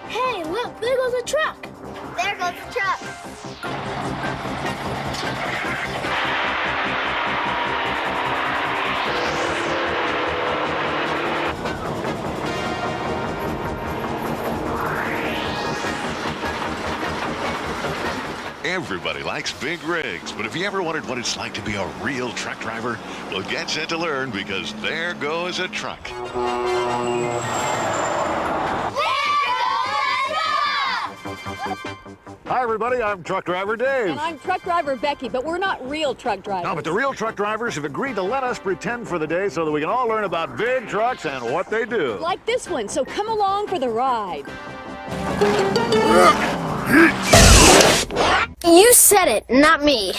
Hey, look, there goes a truck. There goes the truck. Everybody likes big rigs, but if you ever wondered what it's like to be a real truck driver, well, get set to learn because there goes a truck. Hi, everybody. I'm truck driver Dave. And I'm truck driver Becky, but we're not real truck drivers. No, but the real truck drivers have agreed to let us pretend for the day so that we can all learn about big trucks and what they do. Like this one, so come along for the ride. You said it, not me.